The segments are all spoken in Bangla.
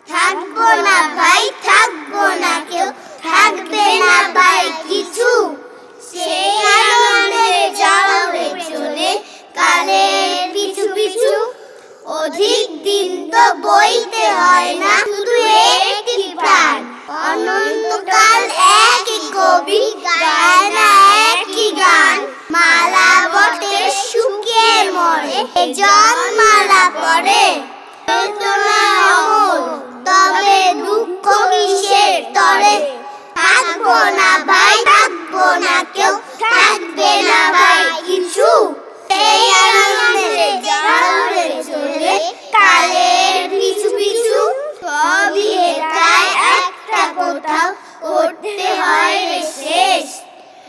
থাকবো না ভাই, থাকবো না কেউ, থাকবে না ভাই কিছু। সেই আনন্দে যাও রে চলে কালের পিছু পিছু। অধিক দিন তো বইতে হয় না, শুধু একটি প্রাণ। অনন্তকাল একই কবি গায় না একই গান। মালা বটে শুকিয়ে মরে, জন মালা পড়ে। বেদনা অমর, তবে দুঃখ কিসের তরে। থাকবো না ভাই, থাকবো না কেউ, থাকবে না ভাই কিছু। সেই আনন্দে যাও রে চলে কালের পিছু পিছু। সবই একাই একটা কোথাও করতে হয় রে শেষ।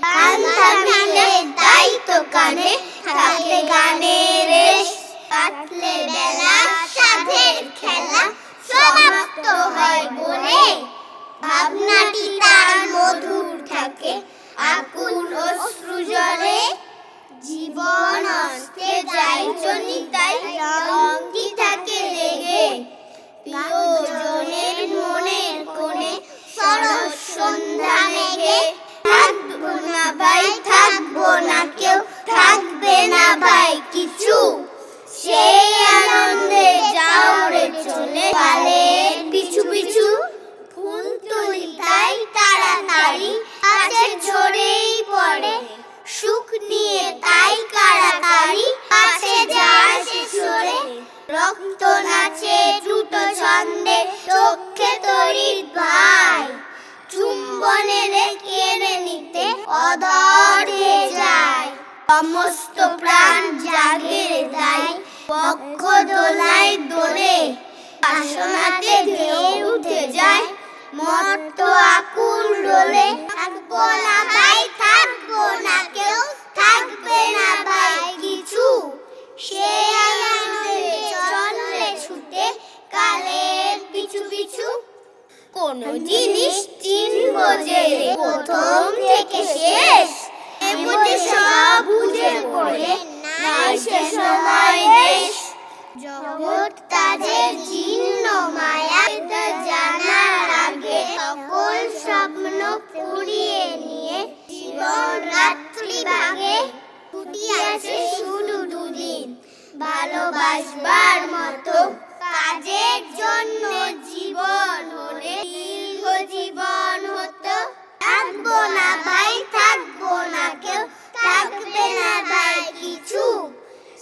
গান থামিলে তাই তো কানে থাকে গানের রেশ। কাটলে বেলা সাধের খেলা সমাপ্ত হয় বলে। ভাবনাটি তার মধুর থাকে আকুল অশ্রু জলে। জীবন অস্তে যাই চলিতাই রঙটি থাকে লেগে। প্রিয়জনের মনের কোণে সরস সন্ধ্যা মেঘে। থাকবো না ভাই, থাকবো না কেউ, থাকবে না ভাই কিছু। সেই আনন্দে যাও রে চলে কালের পিছু পিছু। ফুল তুলি তাই তাড়াতাড়ি কাছে ঝরেই পড়ে। সুখ নিয়ে তাই কাড়াকাড়ি কাছে যায় সে সরে। রক্ত নাচে দ্রুত ছন্দে চোখে তড়িৎ ভাই। চুম্বনে কেড়ে নিতে অধর হয়ে যায়। সমস্ত প্রাণ জাগে তাই বক্ষ দোলায় দোলে। বাসনাতে ঢেউ উঠে যায় মর্ত আকুল রোলে। থাকবো না ভাই, থাকবো না কেউ, থাকবে না ভাই কিছু। সে আনন্দে চলে ছুটে কালের পিছু পিছু। কোন জিনিস চিনবো যে প্রথম থেকে শেষ, এমনি সব বুঝে পড়ে নাই সে সময় দেশ। জগৎ তাদের জীর্ণ মায়া জানার আগে সকল স্বপ্ন পুড়িয়ে নিয়ে জীবন রাত্রি ভাগে। ছুটি আছে শুধু দুদিন ভালোবাসবার মতো। কাজের জন্য জীবন হলে দীর্ঘ জীবন হতো। থাকবো না ভাই, থাকবো না কেউ, থাকবে না ভাই কিছু।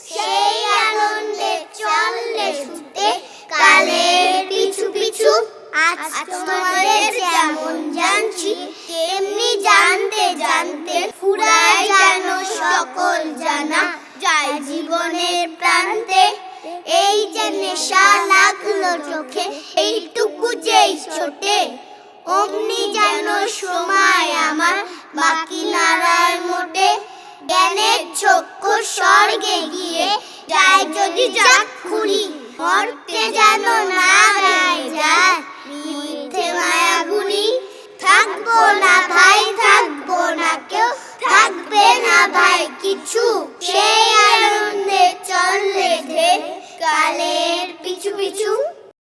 সেই আনন্দে চললে ছুটে কালের পিছু পিছু। আজ তোমাদের যেমন জানছি তেমনি জানতে জানতে ফুরায় যেন সকল জানা যায় জীবনের প্রান্তে। এই যে নেশা লাগলো চোখে এইটুকু যেই ছোটে। অমনি যেন সময় আমার বাকি নাড়ার মোটে। জ্ঞানের চক্ষু স্বর্গে গিয়ে যায় যদি যাক খুলি। মরতে যেন না যায় মিথ্যে মায়াগুলি। থাকবো না ভাই, থাকবো না কেউ, থাকবে না ভাই কিছু। সেই আনন্দে চললে কালের পিছু পিছু।